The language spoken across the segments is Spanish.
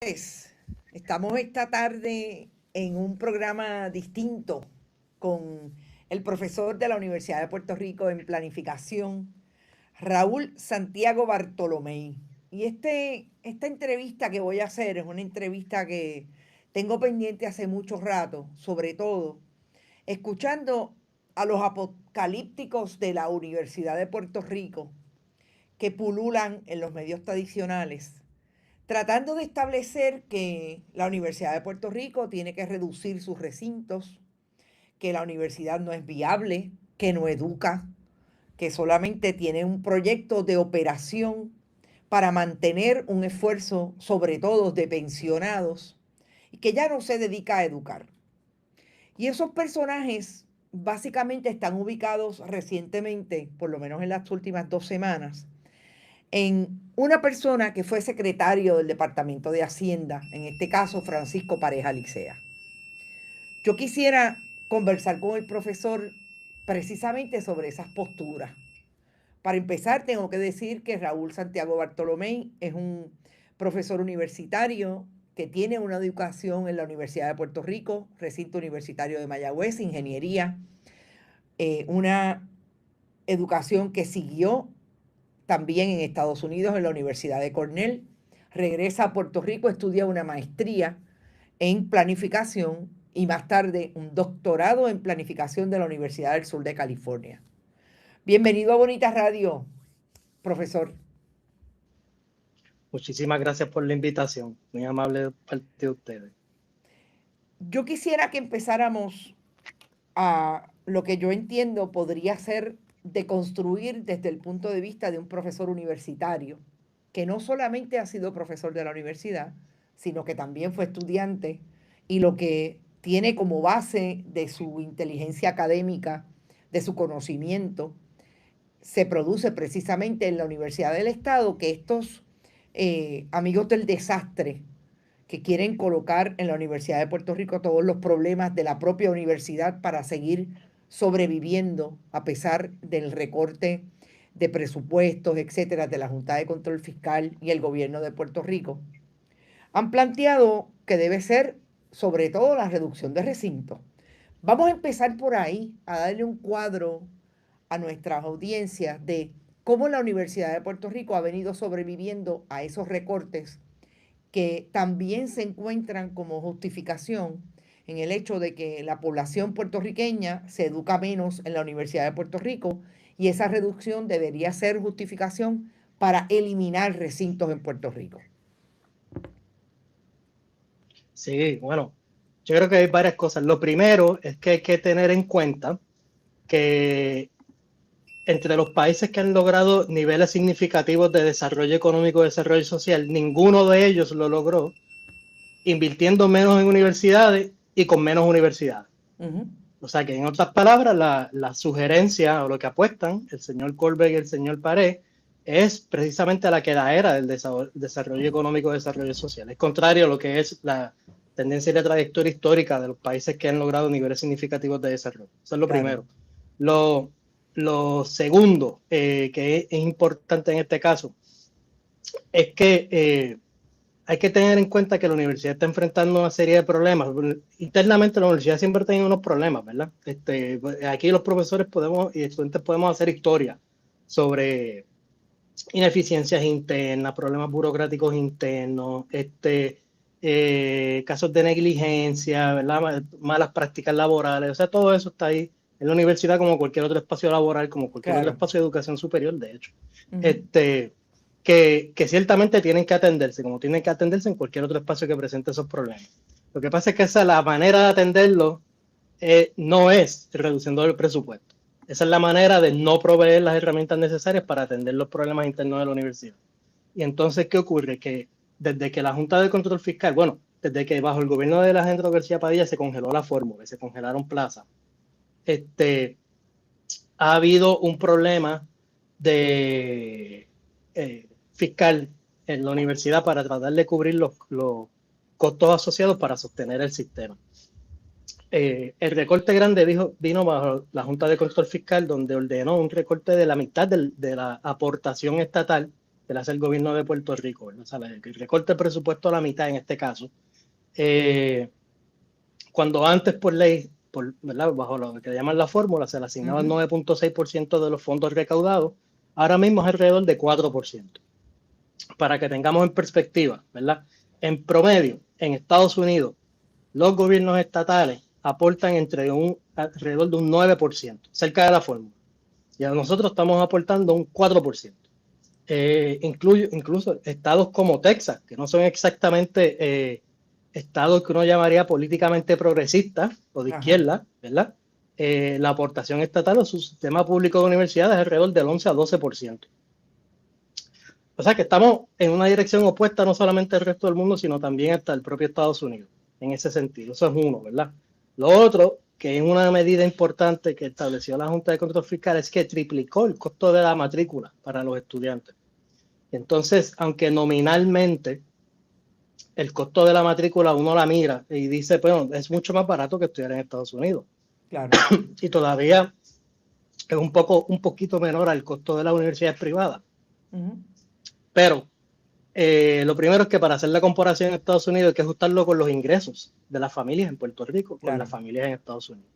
Pues, estamos esta tarde en un programa distinto con el profesor de la Universidad de Puerto Rico en planificación, Raúl Santiago Bartolomé. Y esta entrevista que voy a hacer es una entrevista que tengo pendiente hace mucho rato, sobre todo escuchando a los apocalípticos de la Universidad de Puerto Rico que pululan en los medios tradicionales, tratando de establecer que la Universidad de Puerto Rico tiene que reducir sus recintos, que la universidad no es viable, que no educa, que solamente tiene un proyecto de operación para mantener un esfuerzo, sobre todo de pensionados, y que ya no se dedica a educar. Y esos personajes básicamente están ubicados recientemente, por lo menos en las últimas 2 semanas, en una persona que fue secretario del Departamento de Hacienda, en este caso Francisco Pareja Licea. Yo quisiera conversar con el profesor precisamente sobre esas posturas. Para empezar, tengo que decir que Raúl Santiago Bartolomé es un profesor universitario que tiene una educación en la Universidad de Puerto Rico, recinto universitario de Mayagüez, ingeniería, una educación que siguió también en Estados Unidos, en la Universidad de Cornell. Regresa a Puerto Rico, estudia una maestría en planificación y más tarde un doctorado en planificación de la Universidad del Sur de California. Bienvenido a Bonita Radio, profesor. Muchísimas gracias por la invitación, muy amable de parte de ustedes. Yo quisiera que empezáramos a lo que yo entiendo podría ser de construir desde el punto de vista de un profesor universitario, que no solamente ha sido profesor de la universidad, sino que también fue estudiante y lo que tiene como base de su inteligencia académica, de su conocimiento, se produce precisamente en la Universidad del Estado, que estos amigos del desastre que quieren colocar en la Universidad de Puerto Rico todos los problemas de la propia universidad para seguir sobreviviendo a pesar del recorte de presupuestos, etcétera, de la Junta de Control Fiscal y el gobierno de Puerto Rico, han planteado que debe ser sobre todo la reducción de recintos. Vamos a empezar por ahí, a darle un cuadro a nuestras audiencias de cómo la Universidad de Puerto Rico ha venido sobreviviendo a esos recortes que también se encuentran como justificación en el hecho de que la población puertorriqueña se educa menos en la Universidad de Puerto Rico y esa reducción debería ser justificación para eliminar recintos en Puerto Rico. Sí, bueno, yo creo que hay varias cosas. Lo primero es que hay que tener en cuenta que entre los países que han logrado niveles significativos de desarrollo económico y desarrollo social, ninguno de ellos lo logró invirtiendo menos en universidades y con menos universidades. O sea que en otras palabras, la sugerencia o lo que apuestan el señor Colberg y el señor Pared es precisamente a la quedadera del desarrollo económico y desarrollo social. Es contrario a lo que es la tendencia y la trayectoria histórica de los países que han logrado niveles significativos de desarrollo. Eso es lo primero. Lo segundo, que es importante en este caso, es que hay que tener en cuenta que la universidad está enfrentando una serie de problemas. Internamente la universidad siempre tiene unos problemas, ¿verdad? Aquí los profesores podemos y estudiantes podemos hacer historia sobre ineficiencias internas, problemas burocráticos internos, casos de negligencia, ¿verdad? Malas prácticas laborales, o sea, todo eso está ahí en la universidad como cualquier otro espacio laboral, como cualquier otro espacio de educación superior, de hecho. Que ciertamente tienen que atenderse, como tienen que atenderse en cualquier otro espacio que presente esos problemas. Lo que pasa es que la manera de atenderlo no es reduciendo el presupuesto. Esa es la manera de no proveer las herramientas necesarias para atender los problemas internos de la universidad. Y entonces, ¿qué ocurre? Que desde que la Junta de Control Fiscal, bueno, desde que bajo el gobierno de la Alejandro García Padilla se congeló la fórmula, se congelaron plazas, ha habido un problema de fiscal en la universidad para tratar de cubrir los costos asociados para sostener el sistema. El recorte grande vino bajo la Junta de Control Fiscal, donde ordenó un recorte de la mitad de la aportación estatal que le hace el gobierno de Puerto Rico, ¿verdad? O sea, que recorta el presupuesto a la mitad en este caso. Cuando antes por ley, ¿verdad? Bajo lo que llaman la fórmula, se le asignaba el 9.6% de los fondos recaudados, ahora mismo es alrededor de 4%. Para que tengamos en perspectiva, ¿verdad? En promedio, en Estados Unidos, los gobiernos estatales aportan alrededor de un 9%, cerca de la fórmula. Y nosotros estamos aportando un 4%. Incluso estados como Texas, que no son exactamente estados que uno llamaría políticamente progresistas o de izquierda, ¿verdad? La aportación estatal a su sistema público de universidades es alrededor del 11 a 12%. O sea que estamos en una dirección opuesta no solamente al resto del mundo, sino también hasta el propio Estados Unidos, en ese sentido. Eso es uno, ¿verdad? Lo otro, que es una medida importante que estableció la Junta de Control Fiscal, es que triplicó el costo de la matrícula para los estudiantes. Entonces, aunque nominalmente el costo de la matrícula uno la mira y dice, bueno, es mucho más barato que estudiar en Estados Unidos. Claro. Y todavía es un poquito menor al costo de las universidades privadas. Pero lo primero es que para hacer la comparación en Estados Unidos hay que ajustarlo con los ingresos de las familias en Puerto Rico, con las familias en Estados Unidos.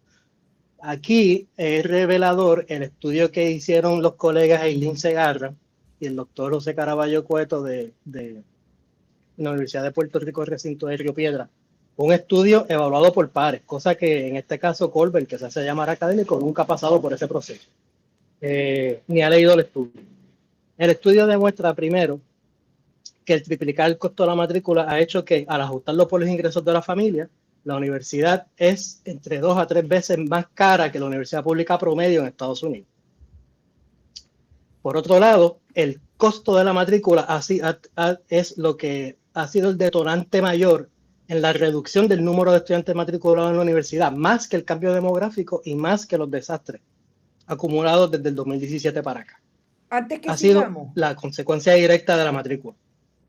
Aquí es revelador el estudio que hicieron los colegas Eileen Segarra y el doctor José Caraballo Cueto de la Universidad de Puerto Rico, recinto de Río Piedra. Un estudio evaluado por pares, cosa que en este caso Colbert, que se hace llamar académico, nunca ha pasado por ese proceso, ni ha leído el estudio. El estudio demuestra primero que el triplicar el costo de la matrícula ha hecho que, al ajustarlo por los ingresos de la familia, la universidad es entre 2 a 3 veces más cara que la universidad pública promedio en Estados Unidos. Por otro lado, el costo de la matrícula es lo que ha sido el detonante mayor en la reducción del número de estudiantes matriculados en la universidad, más que el cambio demográfico y más que los desastres acumulados desde el 2017 para acá. Antes que ha sigamos, sido la consecuencia directa de la matrícula.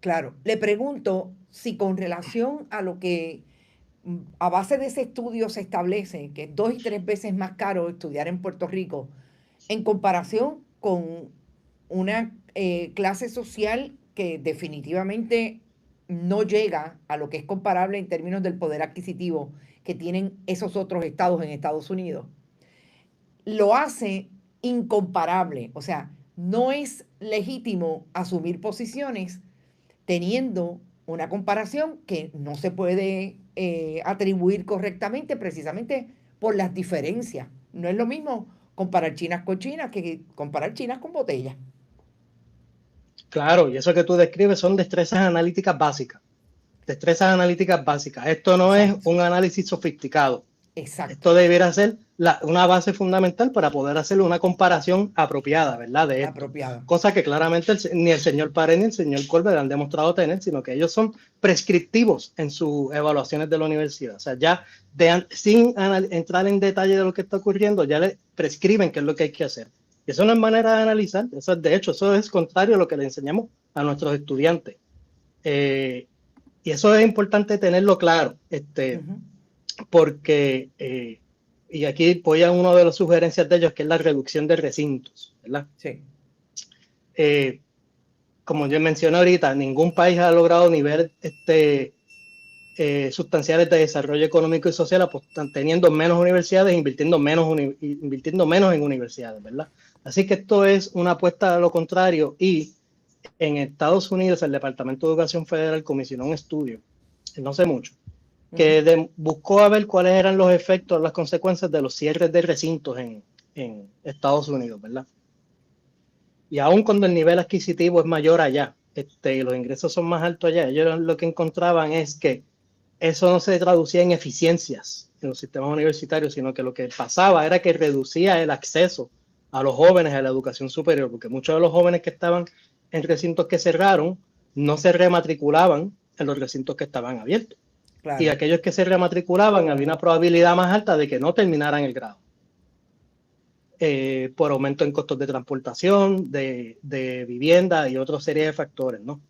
Claro, le pregunto si con relación a lo que a base de ese estudio se establece que es 2 y 3 veces más caro estudiar en Puerto Rico en comparación con una clase social que definitivamente no llega a lo que es comparable en términos del poder adquisitivo que tienen esos otros estados en Estados Unidos, lo hace incomparable. O sea, no es legítimo asumir posiciones teniendo una comparación que no se puede atribuir correctamente precisamente por las diferencias. No es lo mismo comparar chinas con chinas que comparar chinas con botellas. Claro, y eso que tú describes son destrezas analíticas básicas. Destrezas analíticas básicas. Esto no es un análisis sofisticado. Exacto. Esto debiera ser una base fundamental para poder hacer una comparación apropiada, ¿verdad? De esto. Cosa que claramente ni el señor Pared ni el señor Colbert han demostrado tener, sino que ellos son prescriptivos en sus evaluaciones de la universidad. O sea, ya sin entrar en detalle de lo que está ocurriendo, ya le prescriben qué es lo que hay que hacer. Y eso no es manera de analizar. Eso, de hecho, eso es contrario a lo que le enseñamos a nuestros estudiantes. Y eso es importante tenerlo claro. Porque, y aquí voy a una de las sugerencias de ellos, que es la reducción de recintos, ¿verdad? Sí. Como yo mencioné ahorita, ningún país ha logrado niveles sustanciales de desarrollo económico y social teniendo menos universidades, invirtiendo menos en universidades, ¿verdad? Así que esto es una apuesta a lo contrario, y en Estados Unidos el Departamento de Educación Federal comisionó un estudio, no sé mucho, que buscó a ver cuáles eran los efectos, las consecuencias de los cierres de recintos en Estados Unidos, ¿verdad? Y aun cuando el nivel adquisitivo es mayor allá, y los ingresos son más altos allá, ellos lo que encontraban es que eso no se traducía en eficiencias en los sistemas universitarios, sino que lo que pasaba era que reducía el acceso a los jóvenes a la educación superior, porque muchos de los jóvenes que estaban en recintos que cerraron no se rematriculaban en los recintos que estaban abiertos. Claro. Y aquellos que se rematriculaban había una probabilidad más alta de que no terminaran el grado. Por aumento en costos de transportación, de vivienda y otra serie de factores, ¿no?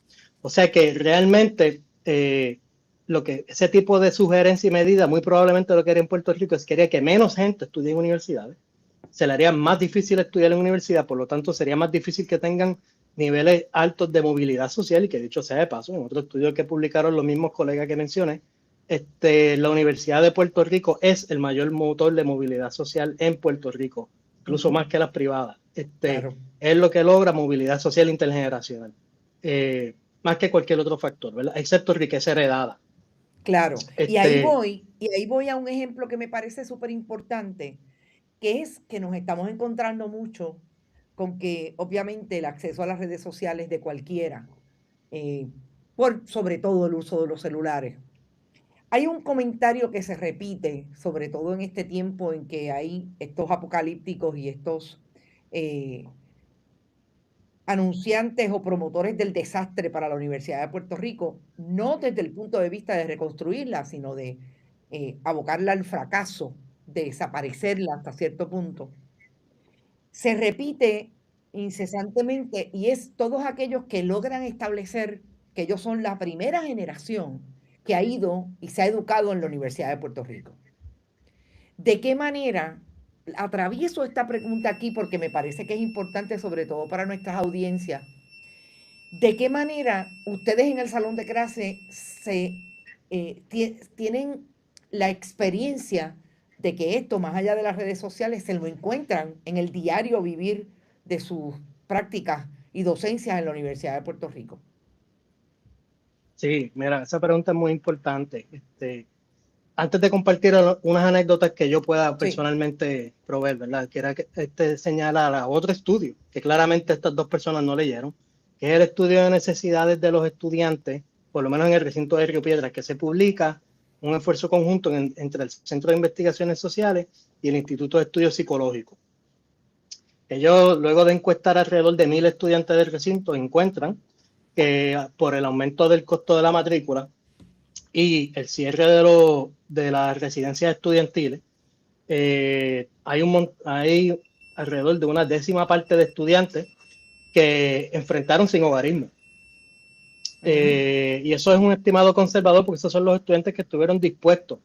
O sea que realmente ese tipo de sugerencia y medida muy probablemente lo que haría en Puerto Rico es que haría que menos gente estudie en universidades. Se le haría más difícil estudiar en universidad, por lo tanto sería más difícil que tengan niveles altos de movilidad social y que dicho sea de paso, en otro estudio que publicaron los mismos colegas que mencioné, la Universidad de Puerto Rico es el mayor motor de movilidad social en Puerto Rico, incluso más que las privadas. Claro. Es lo que logra movilidad social intergeneracional, más que cualquier otro factor, ¿verdad? Excepto riqueza heredada. Claro. Y ahí voy a un ejemplo que me parece súper importante, que es que nos estamos encontrando mucho con que obviamente el acceso a las redes sociales de cualquiera, eh, por sobre todo el uso de los celulares. Hay un comentario que se repite, sobre todo en este tiempo en que hay estos apocalípticos y estos eh, anunciantes o promotores del desastre para la Universidad de Puerto Rico, no desde el punto de vista de reconstruirla, sino de abocarla al fracaso, de desaparecerla hasta cierto punto. Se repite incesantemente y es todos aquellos que logran establecer que ellos son la primera generación que ha ido y se ha educado en la Universidad de Puerto Rico. ¿De qué manera? Atravieso esta pregunta aquí porque me parece que es importante, sobre todo para nuestras audiencias. ¿De qué manera ustedes en el salón de clase tienen la experiencia de que esto, más allá de las redes sociales, se lo encuentran en el diario vivir de sus prácticas y docencias en la Universidad de Puerto Rico? Sí, mira, esa pregunta es muy importante. Antes de compartir unas anécdotas que yo pueda Sí, personalmente proveer, ¿verdad? Quiero que señalar a otro estudio que claramente estas dos personas no leyeron, que es el estudio de necesidades de los estudiantes, por lo menos en el recinto de Río Piedras, que se publica un esfuerzo conjunto entre el Centro de Investigaciones Sociales y el Instituto de Estudios Psicológicos. Ellos, luego de encuestar alrededor de 1.000 estudiantes del recinto, encuentran que por el aumento del costo de la matrícula y el cierre de las residencias estudiantiles, hay alrededor de una 10ª parte de estudiantes que enfrentaron sin hogarismo. Y eso es un estimado conservador porque esos son los estudiantes que estuvieron dispuestos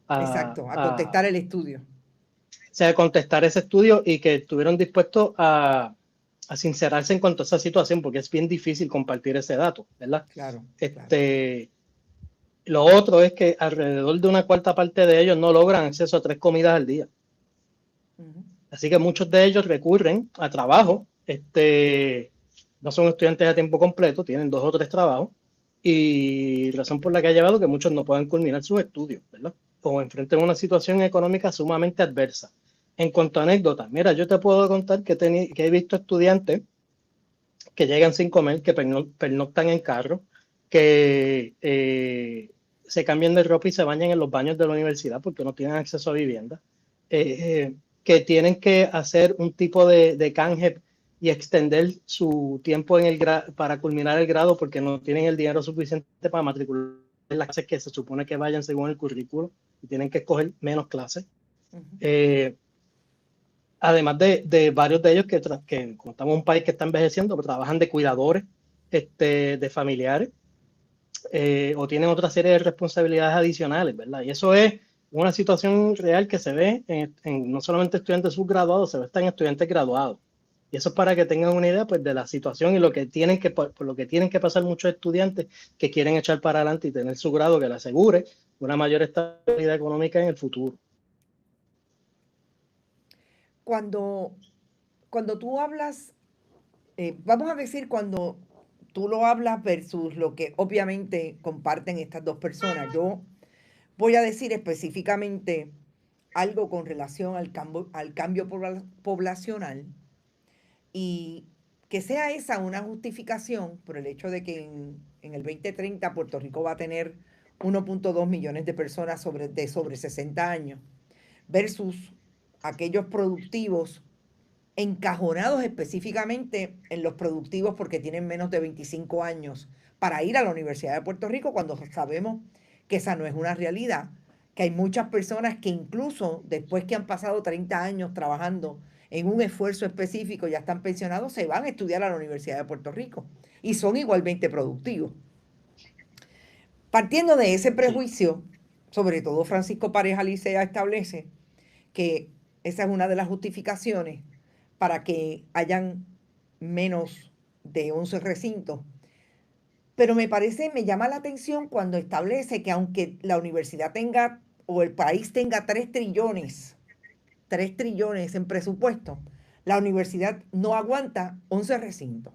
exacto, a contestar el estudio. contestar ese estudio y que estuvieron dispuestos a sincerarse en cuanto a esa situación, porque es bien difícil compartir ese dato, ¿verdad? Claro, claro. Lo otro es que alrededor de una 1/4 parte de ellos no logran acceso a 3 comidas al día. Así que muchos de ellos recurren a trabajo. No son estudiantes a tiempo completo, tienen 2 o 3 trabajos. Y razón por la que ha llevado que muchos no puedan culminar sus estudios, ¿verdad? O enfrentan una situación económica sumamente adversa. En cuanto a anécdotas, mira, yo te puedo contar que he visto estudiantes que llegan sin comer, que pernoctan en carro, que se cambian de ropa y se bañan en los baños de la universidad porque no tienen acceso a vivienda, que tienen que hacer un tipo de canje y extender su tiempo para culminar el grado porque no tienen el dinero suficiente para matricular en las clases que se supone que vayan según el currículo y tienen que escoger menos clases. Además de varios de ellos que como estamos en un país que está envejeciendo, pues trabajan de cuidadores, de familiares, o tienen otra serie de responsabilidades adicionales, ¿verdad? Y eso es una situación real que se ve en no solamente estudiantes subgraduados, se ve en estudiantes graduados. Y eso es para que tengan una idea pues, de la situación y lo que por lo que tienen que pasar muchos estudiantes que quieren echar para adelante y tener su grado que les asegure una mayor estabilidad económica en el futuro. Cuando tú hablas, vamos a decir, cuando tú lo hablas versus lo que obviamente comparten estas dos personas, yo voy a decir específicamente algo con relación al cambio poblacional y que sea esa una justificación por el hecho de que en el 2030 Puerto Rico va a tener 1.2 millones de personas de sobre 60 años versus aquellos productivos encajonados específicamente en los productivos porque tienen menos de 25 años para ir a la Universidad de Puerto Rico cuando sabemos que esa no es una realidad, que hay muchas personas que incluso después que han pasado 30 años trabajando en un esfuerzo específico, ya están pensionados, se van a estudiar a la Universidad de Puerto Rico y son igualmente productivos. Partiendo de ese prejuicio, sobre todo Francisco Pareja Licea establece que esa es una de las justificaciones para que hayan menos de 11 recintos. Pero me llama la atención cuando establece que aunque la universidad tenga o el país tenga 3 trillones en presupuesto, la universidad no aguanta 11 recintos.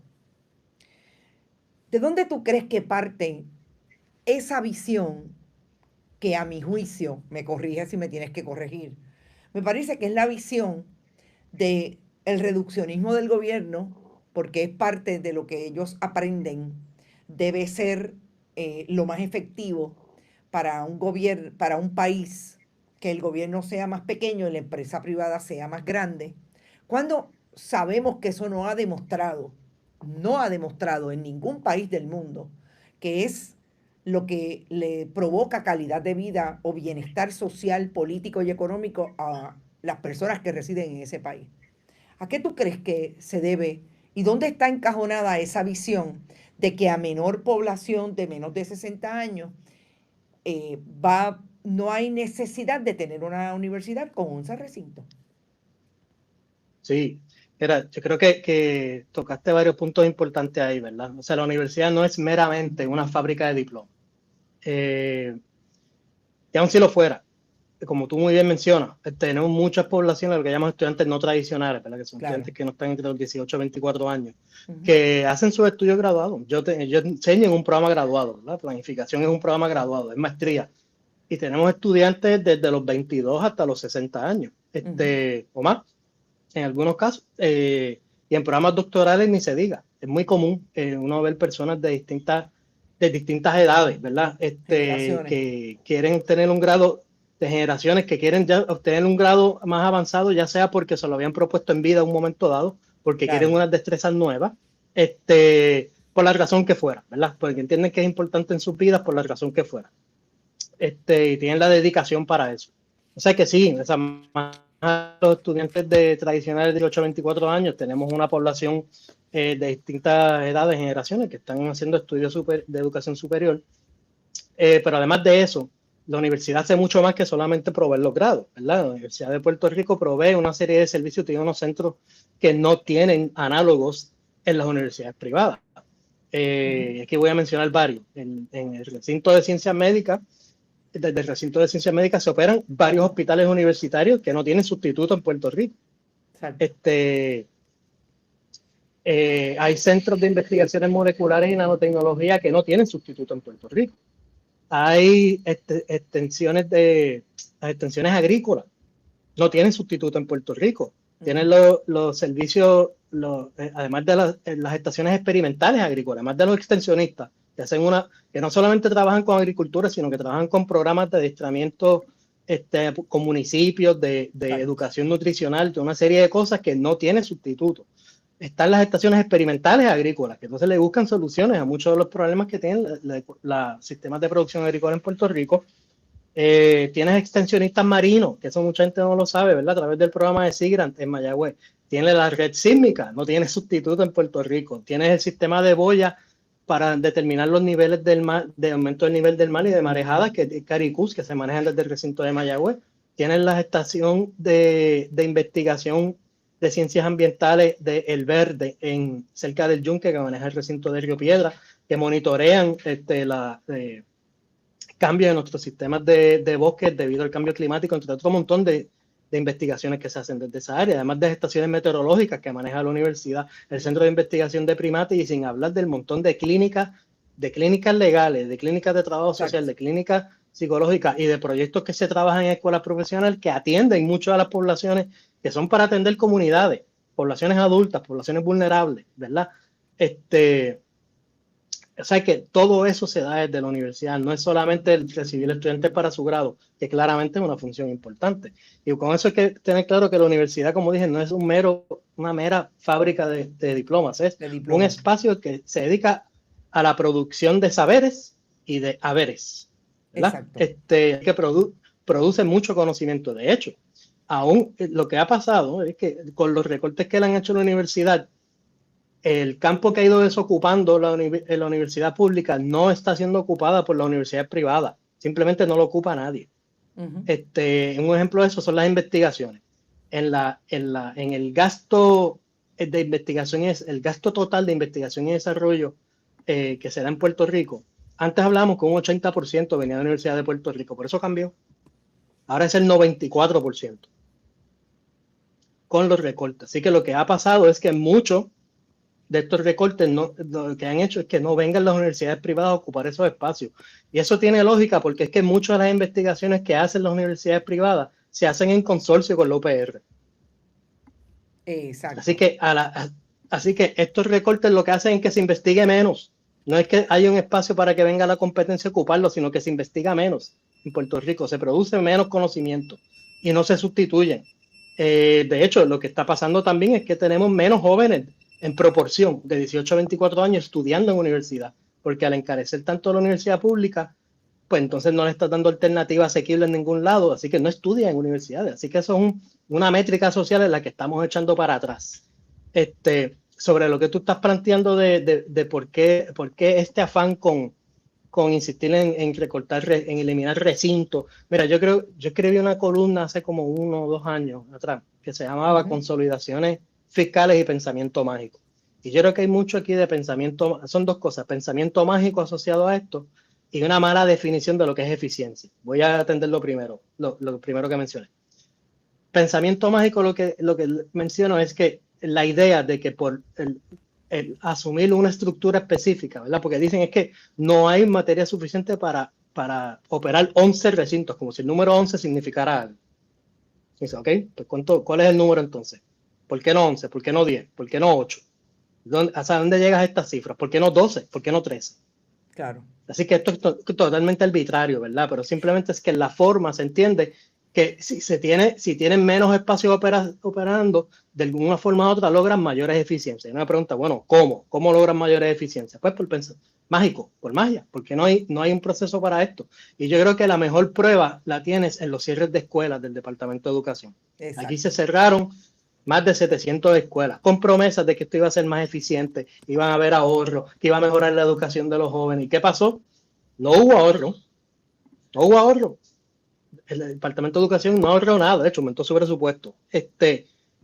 ¿De dónde tú crees que parte esa visión que a mi juicio, me corrige si me tienes que corregir, me parece que es la visión del reduccionismo del gobierno, porque es parte de lo que ellos aprenden, debe ser lo más efectivo para un gobierno, para un país, que el gobierno sea más pequeño y la empresa privada sea más grande, cuando sabemos que eso no ha demostrado en ningún país del mundo que es lo que le provoca calidad de vida o bienestar social, político y económico a las personas que residen en ese país. ¿A qué tú crees que se debe y dónde está encajonada esa visión de que a menor población de menos de 60 años no hay necesidad de tener una universidad con 11 recintos? Sí, mira, yo creo que tocaste varios puntos importantes ahí, ¿verdad? O sea, la universidad no es meramente una fábrica de diplomas. Y aun si lo fuera, como tú muy bien mencionas, tenemos muchas poblaciones, lo que llamamos estudiantes no tradicionales, ¿verdad? Que son estudiantes que no están entre los 18 y 24 años, que hacen sus estudios graduados. Yo enseño en un programa graduado, ¿verdad? Planificación es un programa graduado, es maestría. Y tenemos estudiantes desde los 22 hasta los 60 años, o más, en algunos casos. Y en programas doctorales ni se diga. Es muy común uno ver personas de distintas edades, ¿verdad? Que quieren tener un grado, de generaciones que quieren ya obtener un grado más avanzado, ya sea porque se lo habían propuesto en vida en un momento dado, porque quieren unas destrezas nuevas, por la razón que fuera, ¿verdad? Porque entienden que es importante en sus vidas por la razón que fuera. Y tienen la dedicación para eso. O sea que sí, más los estudiantes tradicionales de 18 a 24 años, tenemos una población de distintas edades, generaciones, que están haciendo estudios de educación superior. Pero además de eso, la universidad hace mucho más que solamente proveer los grados, ¿verdad? La Universidad de Puerto Rico provee una serie de servicios, tiene unos centros que no tienen análogos en las universidades privadas. Aquí voy a mencionar varios. En el recinto de ciencias médicas, desde el recinto de ciencias médicas se operan varios hospitales universitarios que no tienen sustituto en Puerto Rico. Hay centros de investigaciones moleculares y nanotecnología que no tienen sustituto en Puerto Rico. Hay extensiones agrícolas, no tienen sustituto en Puerto Rico. Tienen los servicios, además de las estaciones experimentales agrícolas, además de los extensionistas, que no solamente trabajan con agricultura, sino que trabajan con programas de adiestramiento con municipios, de educación nutricional, de una serie de cosas que no tienen sustituto. Están las estaciones experimentales agrícolas, que entonces le buscan soluciones a muchos de los problemas que tienen los sistemas de producción agrícola en Puerto Rico. Tienes extensionistas marinos, que eso mucha gente no lo sabe, ¿verdad? A través del programa de SIGRANT en Mayagüez. Tienes la red sísmica, no tiene sustituto en Puerto Rico. Tienes el sistema de boya para determinar los niveles del mar, de aumento del nivel del mar y de marejadas, que es CARICUS, que se manejan desde el recinto de Mayagüez. Tienes la estación de investigación de ciencias ambientales de El Verde, cerca del Yunque, que maneja el recinto de Río Piedra, que monitorean cambios en nuestros sistemas de bosques debido al cambio climático, entre otro montón de investigaciones que se hacen desde esa área, además de estaciones meteorológicas que maneja la universidad, el Centro de Investigación de Primates, y sin hablar del montón de clínicas legales, de clínicas de trabajo social, de clínicas psicológicas y de proyectos que se trabajan en escuelas profesionales que atienden mucho a las poblaciones que son para atender comunidades, poblaciones adultas, poblaciones vulnerables, ¿verdad? O sea que todo eso se da desde la universidad, no es solamente el recibir estudiantes para su grado, que claramente es una función importante. Y con eso hay que tener claro que la universidad, como dije, no es una mera fábrica de diplomas, es un espacio que se dedica a la producción de saberes y de haberes, ¿verdad? Que produce mucho conocimiento. De hecho, aún lo que ha pasado es que con los recortes que le han hecho a la universidad, el campo que ha ido desocupando la universidad pública no está siendo ocupada por la universidad privada. Simplemente no lo ocupa nadie. Un ejemplo de eso son las investigaciones. En el gasto de investigación es el gasto total de investigación y desarrollo que se da en Puerto Rico. Antes hablábamos que un 80% venía de la Universidad de Puerto Rico, por eso cambió. Ahora es el 94% con los recortes. Así que lo que ha pasado es que muchos de estos recortes lo que han hecho es que no vengan las universidades privadas a ocupar esos espacios. Y eso tiene lógica porque es que muchas de las investigaciones que hacen las universidades privadas se hacen en consorcio con la UPR. Exacto. Así que estos recortes lo que hacen es que se investigue menos. No es que haya un espacio para que venga la competencia a ocuparlo, sino que se investiga menos. En Puerto Rico se produce menos conocimiento y no se sustituyen. De hecho, lo que está pasando también es que tenemos menos jóvenes en proporción de 18 a 24 años estudiando en universidad, porque al encarecer tanto la universidad pública, pues entonces no le está dando alternativa asequible en ningún lado, así que no estudia en universidades. Así que eso es una métrica social en la que estamos echando para atrás. Sobre lo que tú estás planteando de por qué este afán con insistir en recortar, en eliminar recintos. Mira, yo escribí una columna hace como 1 o 2 años atrás que se llamaba Consolidaciones Fiscales y Pensamiento Mágico. Y yo creo que hay mucho aquí de pensamiento, son dos cosas, pensamiento mágico asociado a esto y una mala definición de lo que es eficiencia. Voy a atender lo primero que mencioné. Pensamiento mágico, lo que menciono es que la idea de que por el asumir una estructura específica, ¿verdad? Porque dicen es que no hay materia suficiente para operar 11 recintos, como si el número 11 significara algo. Dice, ok, pues ¿cuál es el número entonces? ¿Por qué no 11? ¿Por qué no 10? ¿Por qué no 8? ¿Hasta dónde llegas a estas cifras? ¿Por qué no 12? ¿Por qué no 13? Claro. Así que esto es totalmente arbitrario, ¿verdad? Pero simplemente es que en la forma se entiende que si tienen menos espacio operando, de alguna forma u otra logran mayores eficiencias. Y una pregunta, bueno, ¿cómo? ¿Cómo logran mayores eficiencias? Pues por pensar, mágico, por magia, porque no hay un proceso para esto. Y yo creo que la mejor prueba la tienes en los cierres de escuelas del Departamento de Educación. Exacto. Aquí se cerraron más de 700 escuelas, con promesas de que esto iba a ser más eficiente, iban a haber ahorro, que iba a mejorar la educación de los jóvenes. ¿Y qué pasó? No hubo ahorro. No hubo ahorro. El Departamento de Educación no ahorró nada, de hecho, aumentó su presupuesto. Estudios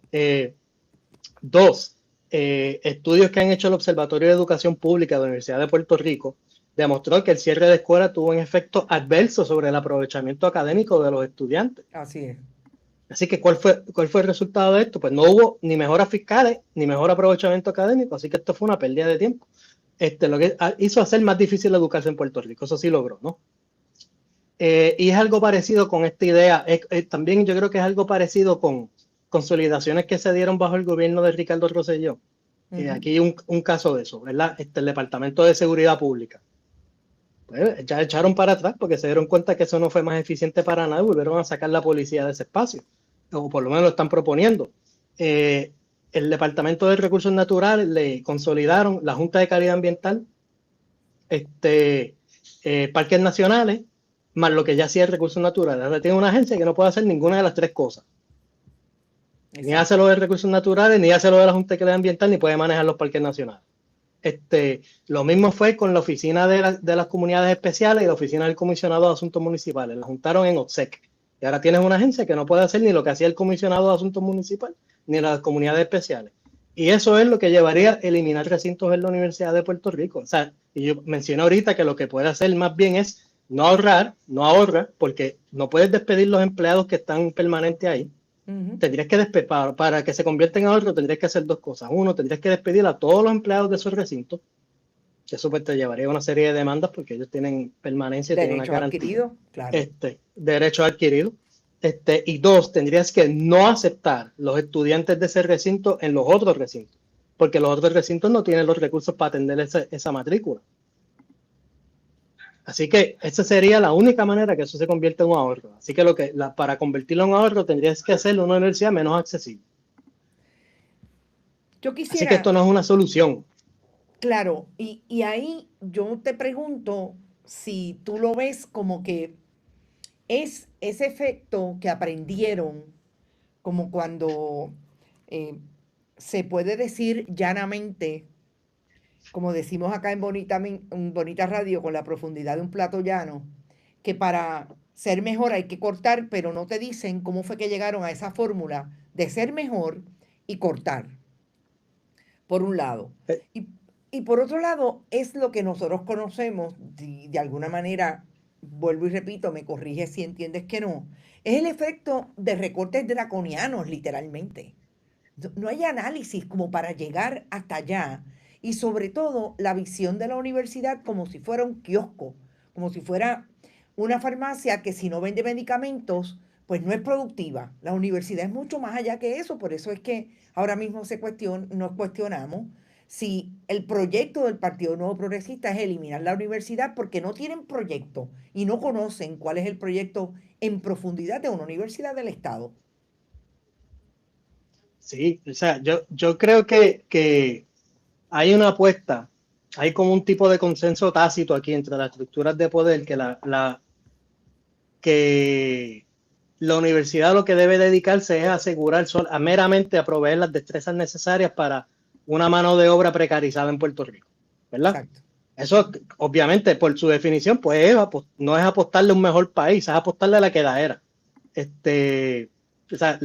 que han hecho el Observatorio de Educación Pública de la Universidad de Puerto Rico demostró que el cierre de escuelas tuvo un efecto adverso sobre el aprovechamiento académico de los estudiantes. Así es. Así que, ¿cuál fue el resultado de esto? Pues no hubo ni mejoras fiscales, ni mejor aprovechamiento académico, así que esto fue una pérdida de tiempo. Lo que hizo hacer más difícil la educación en Puerto Rico, eso sí logró, ¿no? Y es algo parecido con esta idea, también yo creo que es algo parecido con consolidaciones que se dieron bajo el gobierno de Ricardo Rosselló. Aquí hay un caso de eso, ¿verdad? El Departamento de Seguridad Pública. Pues ya echaron para atrás porque se dieron cuenta que eso no fue más eficiente para nada y volvieron a sacar la policía de ese espacio, o por lo menos lo están proponiendo. El Departamento de Recursos Naturales le consolidaron la Junta de Calidad Ambiental, parques nacionales, más lo que ya hacía el Recursos Naturales. Ahora tiene una agencia que no puede hacer ninguna de las tres cosas. Exacto. Ni hace lo de Recursos Naturales, ni hace lo de la Junta de Calidad Ambiental, ni puede manejar los parques nacionales. Lo mismo fue con la Oficina de las Comunidades Especiales y la Oficina del Comisionado de Asuntos Municipales. La juntaron en OPSEC. Y ahora tienes una agencia que no puede hacer ni lo que hacía el Comisionado de Asuntos Municipales, ni las Comunidades Especiales. Y eso es lo que llevaría a eliminar recintos en la Universidad de Puerto Rico. O sea, y yo mencioné ahorita que lo que puede hacer más bien es no ahorrar, porque no puedes despedir los empleados que están permanentes ahí. Tendrías que para que se convierta en ahorro, tendrías que hacer dos cosas. Uno, tendrías que despedir a todos los empleados de esos recintos. Eso pues te llevaría a una serie de demandas porque ellos tienen permanencia, tienen una garantía. Claro. Derechos adquiridos. Y dos, tendrías que no aceptar los estudiantes de ese recinto en los otros recintos, porque los otros recintos no tienen los recursos para atender esa matrícula. Así que esa sería la única manera que eso se convierta en un ahorro. Así que para convertirlo en un ahorro tendrías que hacerlo una universidad menos accesible. Yo quisiera... Así que esto no es una solución. Claro, y ahí yo te pregunto si tú lo ves como que es ese efecto que aprendieron, como cuando se puede decir llanamente, como decimos acá en Bonita Radio, con la profundidad de un plato llano, que para ser mejor hay que cortar, pero no te dicen cómo fue que llegaron a esa fórmula de ser mejor y cortar. por un lado. Eh, Y, y por otro lado, es lo que nosotros conocemos, de alguna manera, vuelvo y repito, me corrige si entiendes que no, es el efecto de recortes draconianos, literalmente. No hay análisis como para llegar hasta allá. Y sobre todo, la visión de la universidad como si fuera un kiosco, como si fuera una farmacia que si no vende medicamentos, pues no es productiva. La universidad es mucho más allá que eso, por eso es que ahora mismo nos cuestionamos si el proyecto del Partido Nuevo Progresista es eliminar la universidad porque no tienen proyecto y no conocen cuál es el proyecto en profundidad de una universidad del Estado. sí, o sea, yo creo que hay una apuesta, hay como un tipo de consenso tácito aquí entre las estructuras de poder que la universidad lo que debe dedicarse es a asegurar a meramente a proveer las destrezas necesarias para una mano de obra precarizada en Puerto Rico, ¿verdad? Exacto. Eso, obviamente, por su definición, pues no es apostarle a un mejor país, es apostarle a la quedadera. O sea,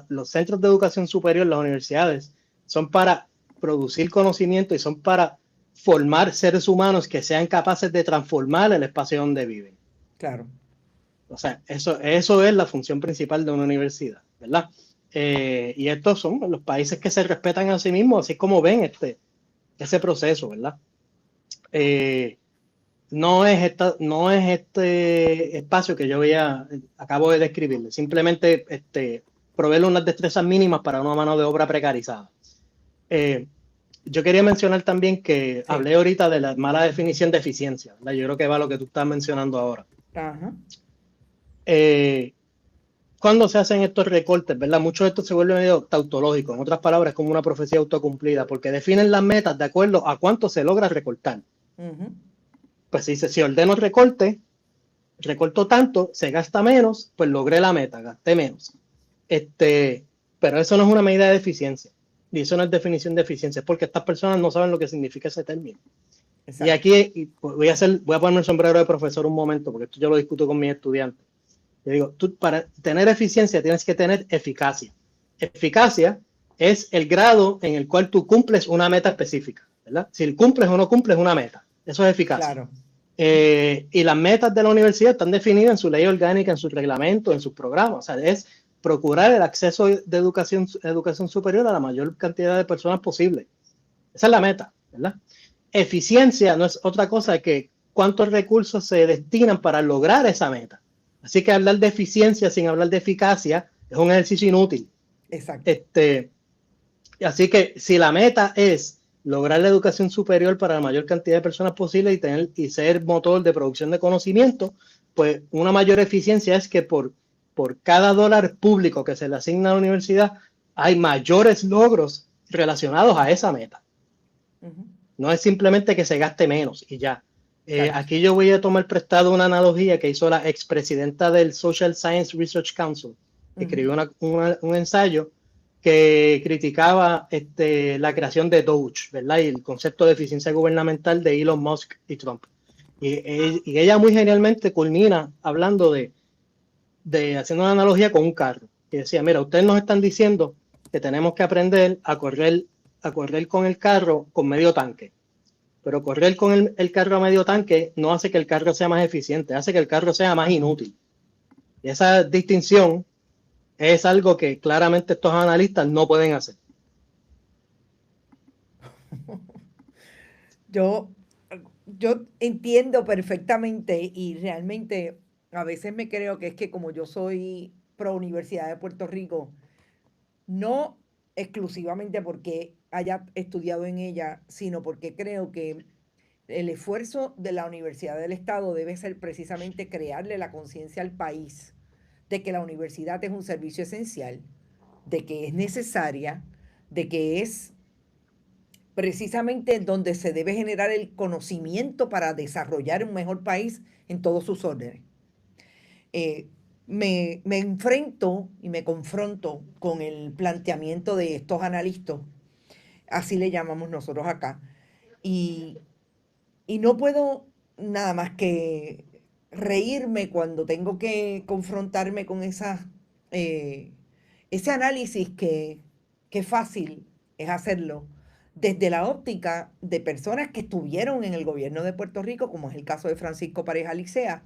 los centros de educación superior, las universidades, son para producir conocimiento y son para formar seres humanos que sean capaces de transformar el espacio donde viven. Claro. O sea, eso es la función principal de una universidad, ¿verdad? Y estos son los países que se respetan a sí mismos, así como ven ese proceso, ¿verdad? No es este espacio que yo acabo de describirle, simplemente proveerle unas destrezas mínimas para una mano de obra precarizada. Yo quería mencionar también que Sí. hablé ahorita de la mala definición de eficiencia, ¿verdad? Yo creo que va a lo que tú estás mencionando ahora. Ajá. Cuando se hacen estos recortes, ¿verdad? Mucho de esto se vuelve medio tautológico, en otras palabras, como una profecía autocumplida, porque definen las metas de acuerdo a cuánto se logra recortar. Ujú. Pues si ordeno el recorte, recorto tanto, se gasta menos, pues logré la meta, gasté menos. Pero eso no es una medida de eficiencia, y eso no es definición de eficiencia, es porque estas personas no saben lo que significa ese término. Y Exacto. aquí voy a poner el sombrero de profesor un momento, porque esto yo lo discuto con mis estudiantes. Yo digo, tú para tener eficiencia tienes que tener eficacia. Eficacia es el grado en el cual tú cumples una meta específica, ¿verdad? Si cumples o no cumples una meta, eso es eficacia. Claro. Y las metas de la universidad están definidas en su ley orgánica, en sus reglamentos, en sus programas. O sea, es procurar el acceso de educación superior a la mayor cantidad de personas posible. Esa es la meta, ¿verdad? Eficiencia no es otra cosa que cuántos recursos se destinan para lograr esa meta. Así que hablar de eficiencia sin hablar de eficacia es un ejercicio inútil. Exacto. Así que si la meta es lograr la educación superior para la mayor cantidad de personas posible y ser motor de producción de conocimiento, pues una mayor eficiencia es que por cada dólar público que se le asigna a la universidad hay mayores logros relacionados a esa meta. Ujú. No es simplemente que se gaste menos y ya. Exacto. Aquí yo voy a tomar prestado una analogía que hizo la expresidenta del Social Science Research Council. Ujú. Escribió un ensayo que criticaba la creación de Doge, ¿verdad? Y el concepto de eficiencia gubernamental de Elon Musk y Trump. Y ella muy genialmente culmina hablando haciendo una analogía con un carro. Y decía, mira, ustedes nos están diciendo que tenemos que aprender a correr con el carro con medio tanque. Pero correr con el carro a medio tanque no hace que el carro sea más eficiente, hace que el carro sea más inútil. Y esa distinción es algo que claramente estos analistas no pueden hacer. Yo, yo entiendo perfectamente y realmente a veces me creo que es que como yo soy pro Universidad de Puerto Rico, no exclusivamente porque haya estudiado en ella, sino porque creo que el esfuerzo de la Universidad del Estado debe ser precisamente crearle la conciencia al país de que la universidad es un servicio esencial, de que es necesaria, de que es precisamente donde se debe generar el conocimiento para desarrollar un mejor país en todos sus órdenes. Eh, me enfrento y me confronto con el planteamiento de estos analistas, así le llamamos nosotros acá, y, y no puedo nada más que reírme cuando tengo que confrontarme con ese análisis que fácil es hacerlo desde la óptica de personas que estuvieron en el gobierno de Puerto Rico, como es el caso de Francisco Pareja Licea,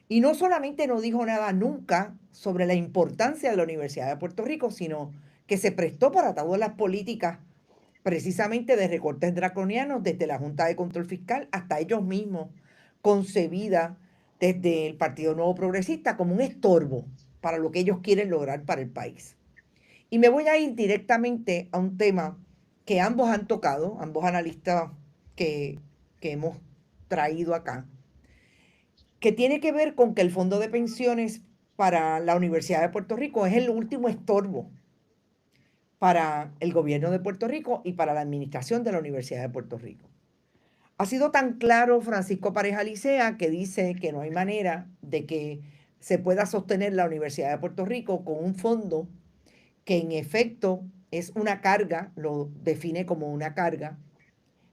y no solamente no dijo nada nunca sobre la importancia de la Universidad de Puerto Rico, sino que se prestó para todas las políticas precisamente de recortes draconianos desde la Junta de Control Fiscal hasta ellos mismos, concebida desde el Partido Nuevo Progresista como un estorbo para lo que ellos quieren lograr para el país. Y me voy a ir directamente a un tema que ambos han tocado, ambos analistas que hemos traído acá, que tiene que ver con que el Fondo de Pensiones para la Universidad de Puerto Rico es el último estorbo para el gobierno de Puerto Rico y para la administración de la Universidad de Puerto Rico. Ha sido tan claro Francisco Pareja Licea que dice que no hay manera de que se pueda sostener la Universidad de Puerto Rico con un fondo que en efecto es una carga, lo define como una carga,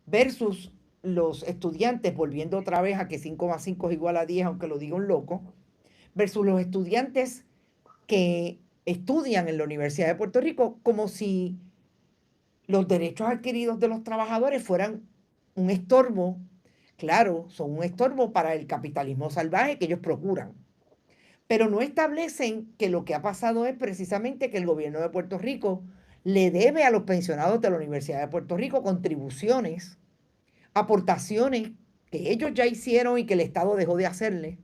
versus los estudiantes, volviendo otra vez a que 5 más 5 es igual a 10, aunque lo diga un loco, versus los estudiantes que estudian en la Universidad de Puerto Rico como si los derechos adquiridos de los trabajadores fueran un estorbo. Claro, son un estorbo para el capitalismo salvaje que ellos procuran, pero no establecen que lo que ha pasado es precisamente que el gobierno de Puerto Rico le debe a los pensionados de la Universidad de Puerto Rico contribuciones, aportaciones que ellos ya hicieron y que el Estado dejó de hacerle,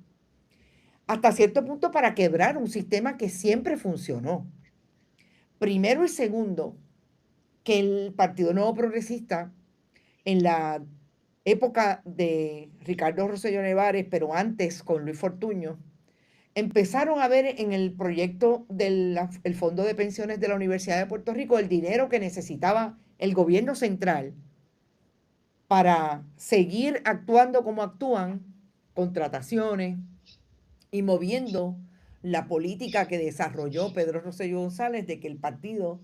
hasta cierto punto para quebrar un sistema que siempre funcionó. Primero y segundo, que el Partido Nuevo Progresista, en la época de Ricardo Rosselló Nevares, pero antes con Luis Fortuño, empezaron a ver en el proyecto del Fondo de Pensiones de la Universidad de Puerto Rico el dinero que necesitaba el gobierno central para seguir actuando como actúan, contrataciones y moviendo la política que desarrolló Pedro Rosselló González de que el partido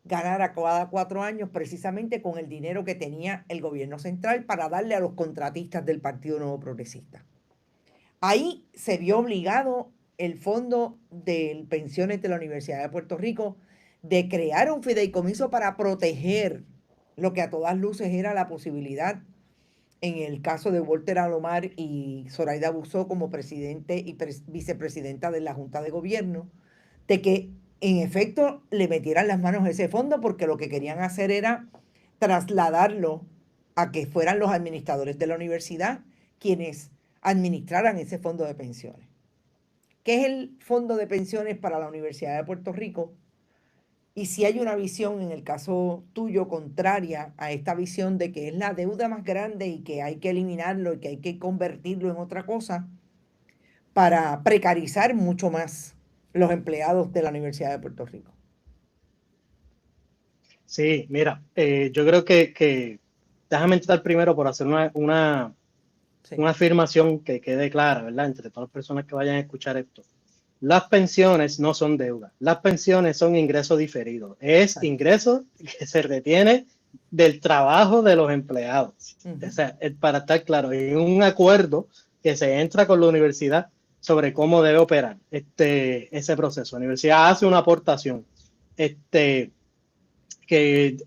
ganara cada 4 años precisamente con el dinero que tenía el gobierno central para darle a los contratistas del Partido Nuevo Progresista. Ahí se vio obligado el Fondo de Pensiones de la Universidad de Puerto Rico de crear un fideicomiso para proteger lo que a todas luces era la posibilidad, en el caso de Walter Alomar y Zoraida Buzó como presidente y vicepresidenta de la Junta de Gobierno, de que en efecto le metieran las manos a ese fondo porque lo que querían hacer era trasladarlo a que fueran los administradores de la universidad quienes administraran ese fondo de pensiones. ¿Qué es el Fondo de Pensiones para la Universidad de Puerto Rico? Y si hay una visión, en el caso tuyo, contraria a esta visión de que es la deuda más grande y que hay que eliminarlo y que hay que convertirlo en otra cosa para precarizar mucho más los empleados de la Universidad de Puerto Rico. Sí, mira, yo creo que déjame entrar primero por hacer una afirmación que quede clara, ¿verdad? Entre todas las personas que vayan a escuchar esto. Las pensiones no son deuda, las pensiones son ingresos diferidos. Es ingreso que se retiene del trabajo de los empleados. O sea, para estar claro, hay un acuerdo que se entra con la universidad sobre cómo debe operar ese proceso. La universidad hace una aportación que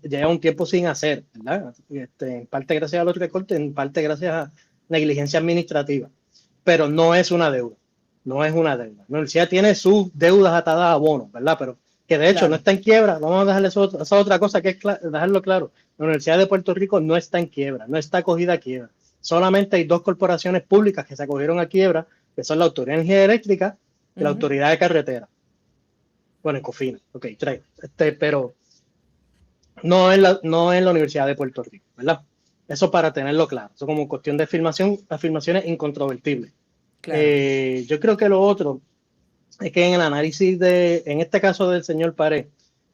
lleva un tiempo sin hacer, ¿verdad? En parte gracias a los recortes, en parte gracias a negligencia administrativa, pero no es una deuda. No es una deuda. La universidad tiene sus deudas atadas a bonos, ¿verdad? Pero que de hecho no está en quiebra. Vamos a dejarle esa otra cosa que es dejarlo claro. La Universidad de Puerto Rico no está en quiebra, no está acogida a quiebra. Solamente hay 2 corporaciones públicas que se acogieron a quiebra, que son la Autoridad de Energía Eléctrica y la Autoridad de Carretera. Bueno, Ecofina, ok, pero no es la Universidad de Puerto Rico, ¿verdad? Eso para tenerlo claro. Eso como cuestión de afirmaciones incontrovertibles. Claro. Yo creo que lo otro es que en el análisis en este caso del señor Pared,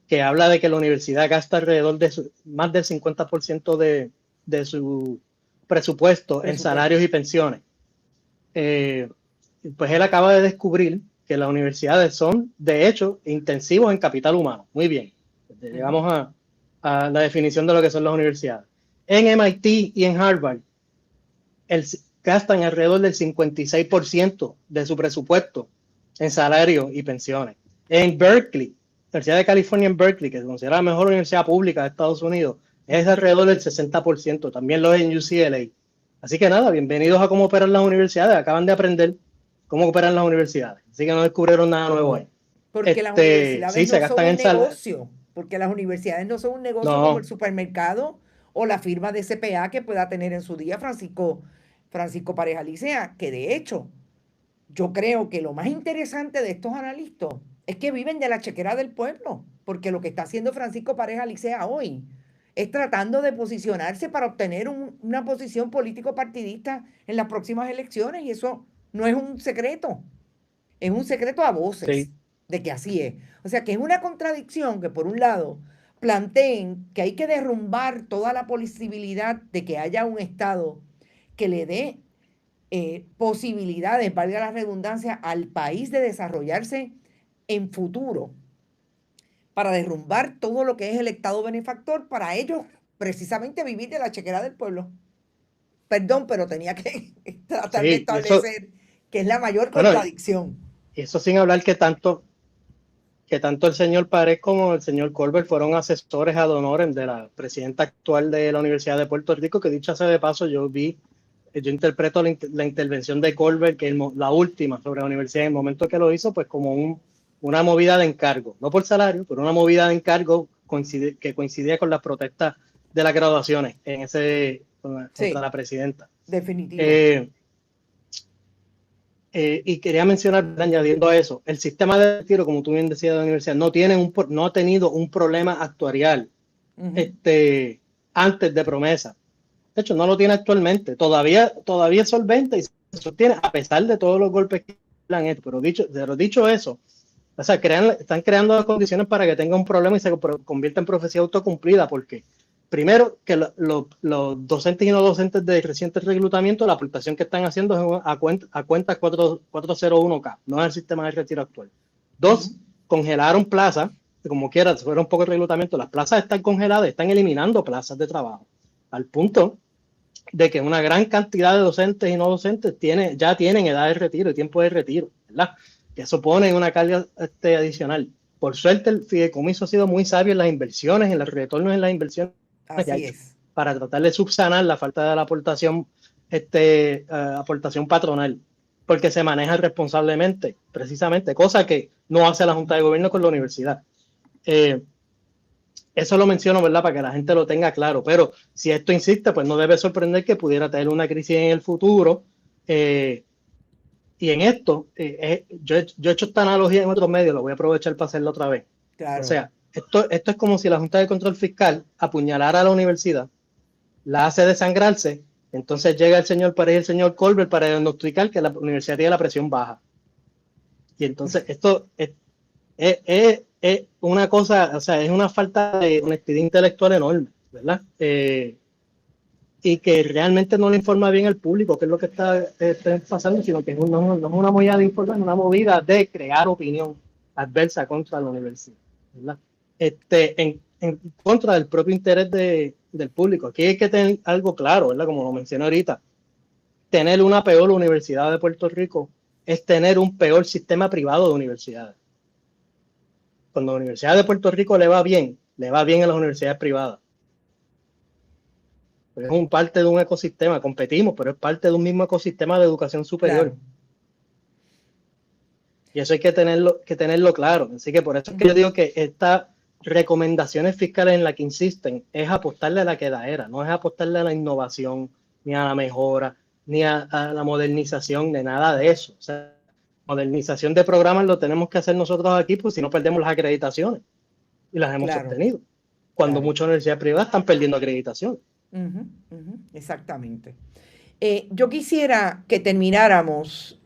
que habla de que la universidad gasta alrededor de más del 50% de su presupuesto en salarios y pensiones, pues él acaba de descubrir que las universidades son, de hecho, intensivos en capital humano. Muy bien. Llegamos a la definición de lo que son las universidades. En MIT y en Harvard, gastan alrededor del 56% de su presupuesto en salarios y pensiones. En Berkeley, la Universidad de California en Berkeley, que se considera la mejor universidad pública de Estados Unidos, es alrededor del 60%, también lo es en UCLA. Así que nada, bienvenidos a cómo operan las universidades, acaban de aprender cómo operan las universidades, así que no descubrieron nada nuevo ahí. Porque las universidades Sí, se no son gastan un en sal. negocio, porque las universidades no son un negocio como el No, supermercado o la firma de CPA que pueda tener en su día Francisco Pareja Licea, que de hecho yo creo que lo más interesante de estos analistas es que viven de la chequera del pueblo, porque lo que está haciendo Francisco Pareja Licea hoy es tratando de posicionarse para obtener una posición político partidista en las próximas elecciones, y eso no es un secreto, es un secreto a voces sí, de que así es. O sea que es una contradicción que por un lado planteen que hay que derrumbar toda la posibilidad de que haya un Estado que le dé posibilidades, valga la redundancia, al país de desarrollarse en futuro, para derrumbar todo lo que es el Estado benefactor, para ellos precisamente vivir de la chequera del pueblo. Perdón, pero tenía que tratar de sí, y eso, establecer que es la mayor bueno, contradicción. y eso sin hablar que tanto el señor Párez como el señor Colbert fueron asesores ad honorem de la presidenta actual de la Universidad de Puerto Rico, que dicho sea de paso, yo interpreto la intervención de Colbert, que la última sobre la universidad, en el momento que lo hizo, pues como una movida de encargo, no por salario, pero una movida de encargo que coincidía con las protestas de las graduaciones contra Sí, la presidenta. definitivo. Eh, y quería mencionar, añadiendo a eso, el sistema de retiro, como tú bien decías de la universidad, no ha tenido un problema actuarial Ujú. antes de promesa. De hecho, no lo tiene actualmente. Todavía es solvente y se sostiene a pesar de todos los golpes que le han hecho. Pero dicho eso, o sea, están creando las condiciones para que tenga un problema y se convierta en profecía autocumplida, porque primero que los docentes y no docentes de reciente reclutamiento, la aportación que están haciendo es a cuenta 401K, no es el sistema de retiro actual. Dos, Ujú. congelaron plazas, que como quiera, si fuera un poco de reclutamiento, las plazas están congeladas, están eliminando plazas de trabajo, al punto de que una gran cantidad de docentes y no docentes ya tienen edad de retiro y tiempo de retiro, ¿verdad? Que eso pone una carga adicional. Por suerte, el fideicomiso ha sido muy sabio en las inversiones, en los retornos en las inversiones que ha Así hecho, es. para tratar de subsanar la falta de la aportación patronal, porque se maneja responsablemente, precisamente, cosa que no hace la Junta de Gobierno con la universidad. Eso lo menciono, ¿verdad? Para que la gente lo tenga claro. Pero si esto insiste, pues no debe sorprender que pudiera tener una crisis en el futuro. Y en esto, yo he hecho esta analogía en otros medios, lo voy a aprovechar para hacerlo otra vez. O Claro. sea, esto es como si la Junta de Control Fiscal apuñalara a la universidad, la hace desangrarse, entonces llega el señor Párez y el señor Colbert para diagnosticar que la universidad tiene la presión baja. Y entonces esto es una cosa, o sea, es una falta de honestidad intelectual enorme, ¿verdad? Y que realmente no le informa bien al público qué es lo que está pasando, sino que no es una movida de informar, es una movida de crear opinión adversa contra la universidad, ¿verdad? En contra del propio interés del público. Aquí hay que tener algo claro, ¿verdad? Como lo mencioné ahorita, tener una peor Universidad de Puerto Rico es tener un peor sistema privado de universidades. Cuando la Universidad de Puerto Rico le va bien a las universidades privadas. Pues es parte de un ecosistema, competimos, pero es parte de un mismo ecosistema de educación superior. Claro. Y eso hay que tenerlo claro. Así que por eso es que yo digo que estas recomendaciones fiscales en las que insisten es apostarle a la quedadera, no es apostarle a la innovación, ni a la mejora, ni a la modernización, de nada de eso. O sea, modernización de programas lo tenemos que hacer nosotros aquí, pues si no perdemos las acreditaciones y las hemos Claro. obtenido. Cuando Claro. muchas universidades privadas están perdiendo acreditación. Ujú, ujú, exactamente. Yo quisiera que termináramos,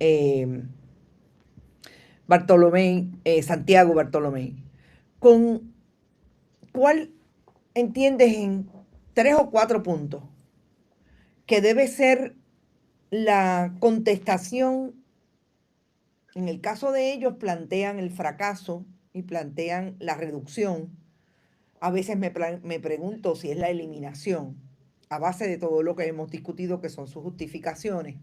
Bartolomé, Santiago Bartolomé, con cuál entiendes en 3 o 4 puntos que debe ser la contestación. En el caso de ellos plantean el fracaso y plantean la reducción. A veces me pregunto si es la eliminación, a base de todo lo que hemos discutido, que son sus justificaciones.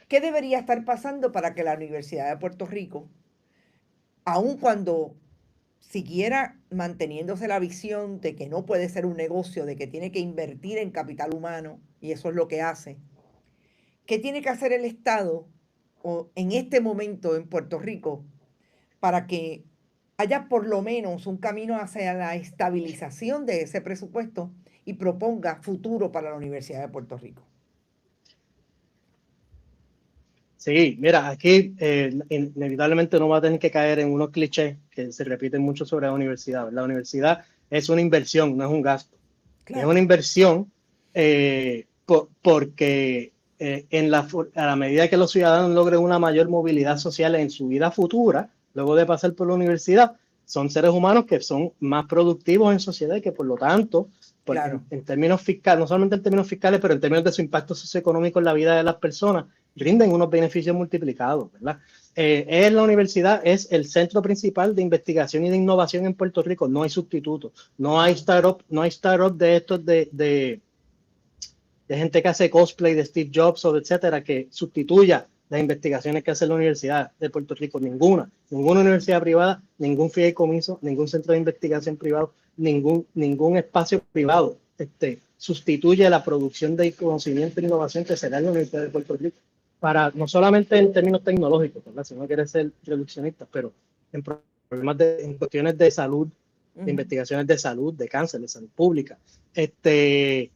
¿Qué debería estar pasando para que la Universidad de Puerto Rico, aun cuando siguiera manteniéndose la visión de que no puede ser un negocio, de que tiene que invertir en capital humano, y eso es lo que hace, ¿qué tiene que hacer el Estado o en este momento en Puerto Rico para que haya por lo menos un camino hacia la estabilización de ese presupuesto y proponga futuro para la Universidad de Puerto Rico? Sí, mira, aquí inevitablemente no va a tener que caer en unos clichés que se repiten mucho sobre la universidad. La universidad es una inversión, no es un gasto. Es Claro, una inversión porque a la medida que los ciudadanos logren una mayor movilidad social en su vida futura, luego de pasar por la universidad, son seres humanos que son más productivos en sociedad y que por lo tanto, claro. en términos fiscales, no solamente en términos fiscales, pero en términos de su impacto socioeconómico en la vida de las personas, rinden unos beneficios multiplicados, ¿verdad? La universidad es el centro principal de investigación y de innovación en Puerto Rico, no hay sustituto, no hay startup de estos de gente que hace cosplay de Steve Jobs o etcétera, que sustituya las investigaciones que hace la Universidad de Puerto Rico. Ninguna universidad privada, ningún fideicomiso, ningún centro de investigación privado, ningún espacio privado sustituye la producción de conocimiento e innovación que se da en la Universidad de Puerto Rico. Para, no solamente en términos tecnológicos, ¿verdad? Si uno quiere ser reduccionista, pero en en cuestiones de salud, de investigaciones de salud, de cáncer, de salud pública, de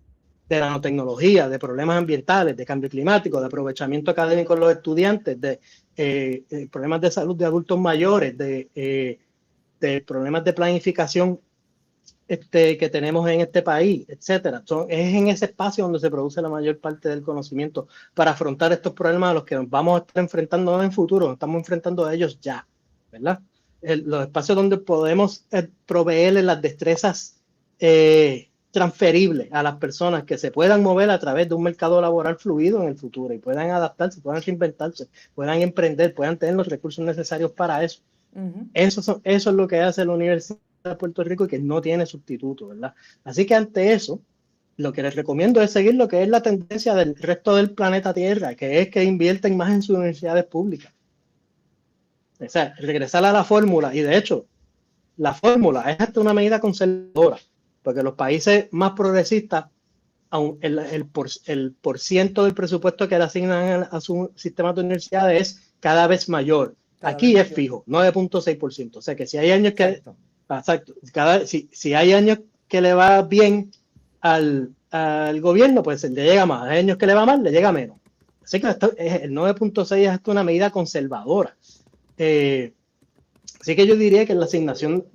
nanotecnología, de problemas ambientales, de cambio climático, de aprovechamiento académico de los estudiantes, de problemas de salud de adultos mayores, de problemas de planificación que tenemos en este país, etcétera. Es en ese espacio donde se produce la mayor parte del conocimiento para afrontar estos problemas a los que nos vamos a estar enfrentando en el futuro, nos estamos enfrentando a ellos ya, ¿verdad? Los espacios donde podemos proveerles las destrezas transferibles a las personas que se puedan mover a través de un mercado laboral fluido en el futuro y puedan adaptarse, puedan reinventarse, puedan emprender, puedan tener los recursos necesarios para eso. Eso es lo que hace la Universidad de Puerto Rico y que no tiene sustituto, ¿verdad? Así que ante eso, lo que les recomiendo es seguir lo que es la tendencia del resto del planeta Tierra, que es que invierten más en sus universidades públicas. O sea, regresar a la fórmula, y de hecho, la fórmula es hasta una medida conservadora, porque los países más progresistas, el por ciento del presupuesto que le asignan a su sistema de universidades es cada vez mayor. Aquí es fijo, 9.6%. O sea que si hay años que... Exacto. Si hay años que le va bien al gobierno, pues le llega más. Hay años que le va mal, le llega menos. Así que el 9.6 es hasta una medida conservadora. Así que yo diría que la asignación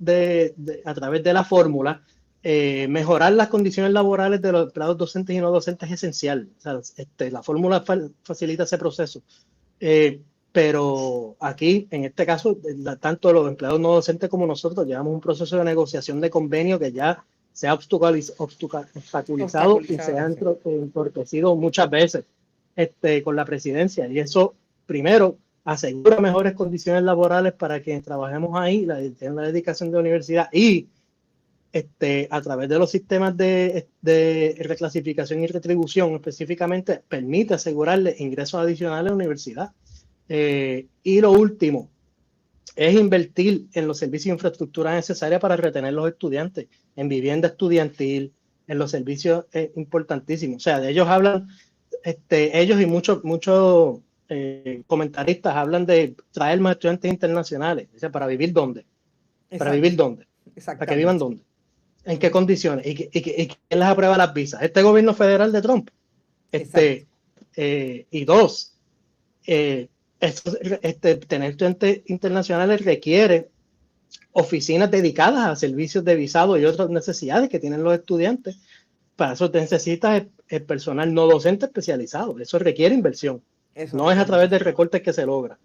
a través de la fórmula, mejorar las condiciones laborales de los empleados docentes y no docentes es esencial. O sea, la fórmula facilita ese proceso. Pero aquí, en este caso, tanto los empleados no docentes como nosotros llevamos un proceso de negociación de convenio que ya se ha obstaculizado y se ha entorpecido muchas veces con la presidencia. Y eso, primero, asegura mejores condiciones laborales para quienes trabajemos ahí, la dedicación de la universidad y a través de los sistemas de reclasificación y retribución específicamente, permite asegurarle ingresos adicionales a la universidad. Y lo último es invertir en los servicios e infraestructura necesarias para retener los estudiantes, en vivienda estudiantil, en los servicios importantísimos. O sea, de ellos hablan, ellos y muchos comentaristas hablan de traer más estudiantes internacionales. O sea, ¿para vivir dónde? ¿Para vivir dónde? ¿Para que vivan dónde? ¿En qué condiciones? ¿Y quién les aprueba las visas? ¿Este gobierno federal de Trump? Y dos, tener estudiantes internacionales requiere oficinas dedicadas a servicios de visado y otras necesidades que tienen los estudiantes. Para eso necesitas el personal no docente especializado. Eso requiere inversión. No es a través de recortes que se logra.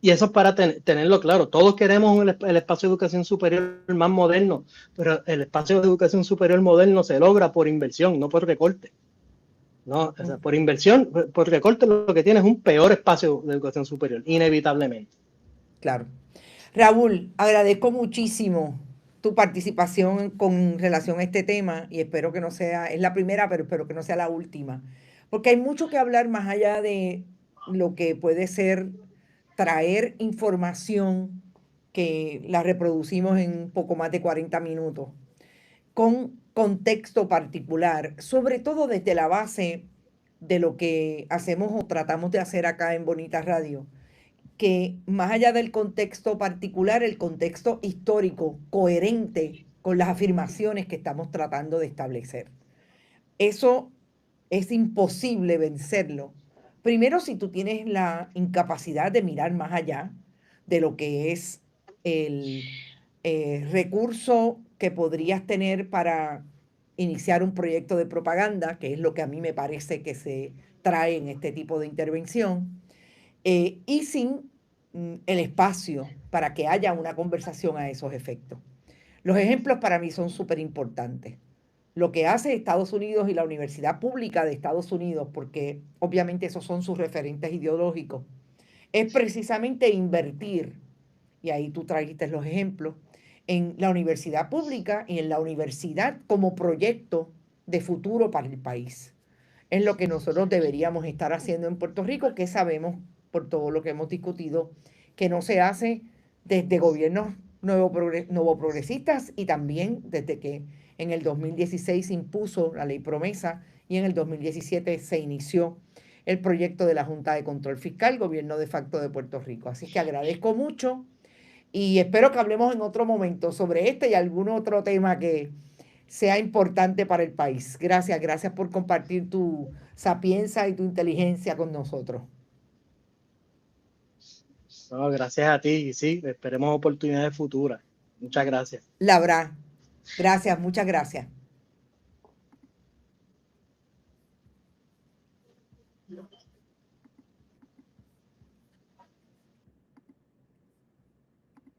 Y eso es para tenerlo claro. Todos queremos el espacio de educación superior más moderno, pero el espacio de educación superior moderno se logra por inversión, no por recorte. No, o sea, por inversión, por recorte, lo que tiene es un peor espacio de educación superior, inevitablemente. Claro. Raúl, agradezco muchísimo tu participación con relación a este tema y espero que no sea, es la primera, pero espero que no sea la última, porque hay mucho que hablar más allá de lo que puede ser traer información que la reproducimos en un poco más de 40 minutos, con contexto particular, sobre todo desde la base de lo que hacemos o tratamos de hacer acá en Bonita Radio, que más allá del contexto particular, el contexto histórico, coherente con las afirmaciones que estamos tratando de establecer. Eso es imposible vencerlo. Primero, si tú tienes la incapacidad de mirar más allá de lo que es el recurso que podrías tener para iniciar un proyecto de propaganda, que es lo que a mí me parece que se trae en este tipo de intervención, y sin el espacio para que haya una conversación a esos efectos. Los ejemplos para mí son súper importantes. Lo que hace Estados Unidos y la Universidad Pública de Estados Unidos, porque obviamente esos son sus referentes ideológicos, es precisamente invertir, y ahí tú trajiste los ejemplos, en la universidad pública y en la universidad como proyecto de futuro para el país. Es lo que nosotros deberíamos estar haciendo en Puerto Rico, que sabemos por todo lo que hemos discutido, que no se hace desde gobiernos nuevo progresistas y también desde que en el 2016 se impuso la ley promesa y en el 2017 se inició el proyecto de la Junta de Control Fiscal, gobierno de facto de Puerto Rico. Así que agradezco mucho y espero que hablemos en otro momento sobre este y algún otro tema que sea importante para el país. Gracias, gracias por compartir tu sapiencia y tu inteligencia con nosotros. No, gracias a ti y sí, esperemos oportunidades futuras. Muchas gracias. La habrá. Gracias, muchas gracias.